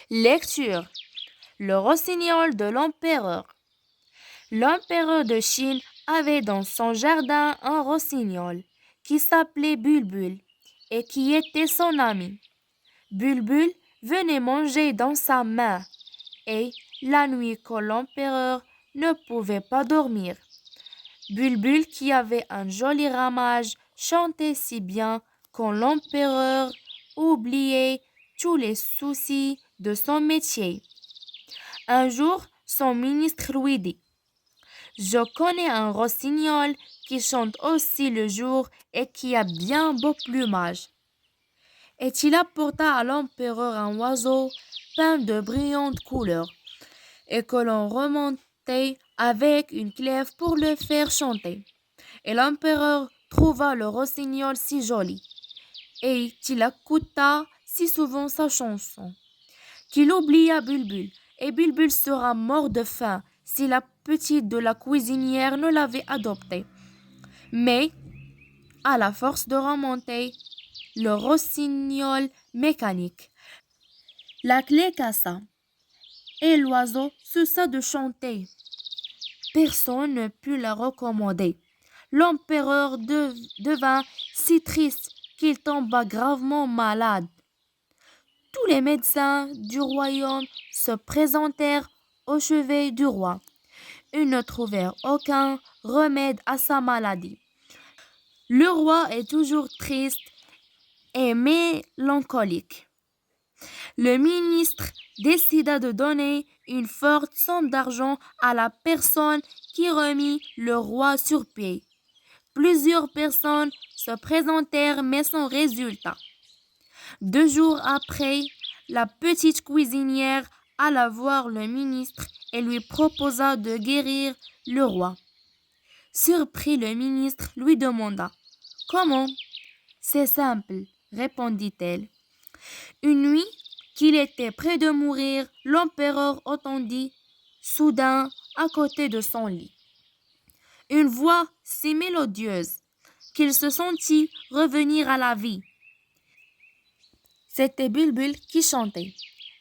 Lecture. Le rossignol de l'empereur. L'empereur de Chine avait dans son jardin un rossignol qui s'appelait Bulbul et qui était son ami. Bulbul venait manger dans sa main et la nuit que l'empereur ne pouvait pas dormir. Bulbul, qui avait un joli ramage, chantait si bien que l'empereur oubliait tous les soucis de son métier. Un jour, son ministre lui dit: Je connais un rossignol qui chante aussi le jour et qui a bien beau plumage. Et il apporta à l'empereur un oiseau peint de brillantes couleurs et que l'on remontait avec une clef pour le faire chanter. Et l'empereur trouva le rossignol si joli et il écouta si souvent sa chanson qu'il oublia Bulbul, et Bulbul sera mort de faim si la petite de la cuisinière ne l'avait adopté. Mais, à la force de remonter, le rossignol mécanique, la clé cassa, et l'oiseau cessa de chanter. Personne ne put la recommander. L'empereur devint si triste qu'il tomba gravement malade. Tous les médecins du royaume se présentèrent au chevet du roi. Ils ne trouvèrent aucun remède à sa maladie. Le roi est toujours triste et mélancolique. Le ministre décida de donner une forte somme d'argent à la personne qui remit le roi sur pied. Plusieurs personnes se présentèrent mais sans résultat. 2 jours après, la petite cuisinière alla voir le ministre et lui proposa de guérir le roi. Surpris, le ministre lui demanda: Comment? C'est simple, répondit-elle. Une nuit, qu'il était près de mourir, l'empereur entendit soudain à côté de son lit une voix si mélodieuse qu'il se sentit revenir à la vie. C'était Bulbul qui chantait,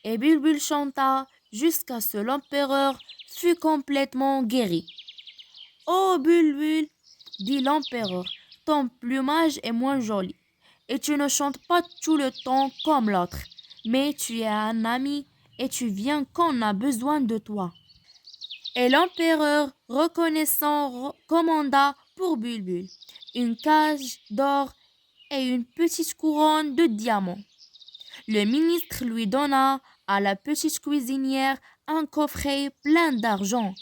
et Bulbul chanta jusqu'à ce que l'empereur fût complètement guéri. Oh Bulbul, dit l'empereur, ton plumage est moins joli, et tu ne chantes pas tout le temps comme l'autre, mais tu es un ami et tu viens quand on a besoin de toi. Et l'empereur, reconnaissant, commanda pour Bulbul une cage d'or et une petite couronne de diamants. Le ministre lui donna à la petite cuisinière un coffret plein d'argent,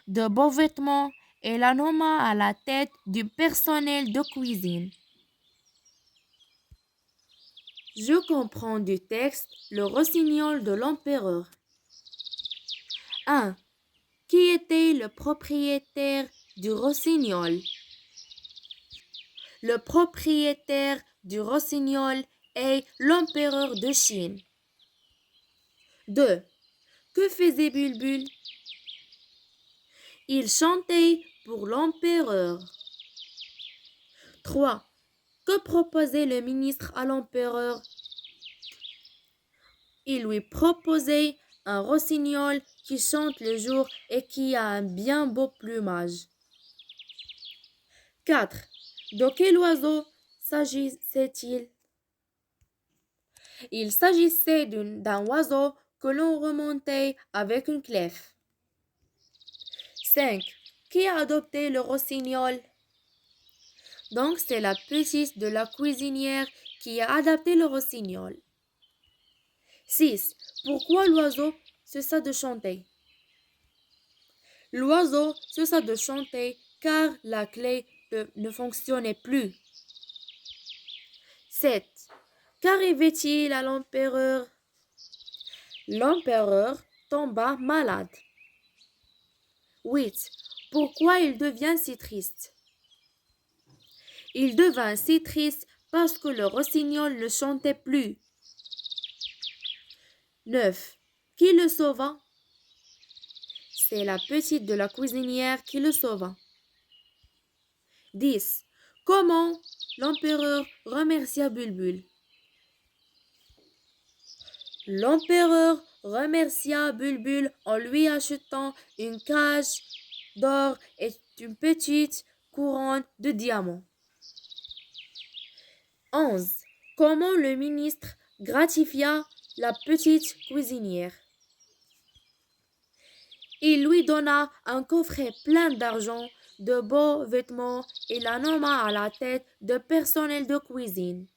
de beaux vêtements et la nomma à la tête du personnel de cuisine. Je comprends du texte le rossignol de l'empereur. 1. Qui était le propriétaire du rossignol? Le propriétaire du rossignol est l'empereur de Chine. 2. Que faisait Bulbul? Il chantait pour l'empereur. 3. Que proposait le ministre à l'empereur? Il lui proposait un rossignol qui chante le jour et qui a un bien beau plumage. 4. De quel oiseau s'agissait-il? Il s'agissait d'un oiseau que l'on remontait avec une clef. 5. Qui a adopté le rossignol? Donc c'est la petite de la cuisinière qui a adopté le rossignol. 6. Pourquoi l'oiseau cessa de chanter? L'oiseau cessa de chanter car la clé ne fonctionnait plus. 7. Qu'arrivait-il à l'empereur? L'empereur tomba malade. 8. Pourquoi il devient si triste? Il devint si triste parce que le rossignol ne chantait plus. 9. Qui le sauva? C'est la petite de la cuisinière qui le sauva. 10. Comment l'empereur remercia Bulbul? L'empereur remercia Bulbul en lui achetant une cage d'or et une petite couronne de diamants. 11. Comment le ministre gratifia la petite cuisinière? Il lui donna un coffret plein d'argent, de beaux vêtements et la nomma à la tête de personnel de cuisine.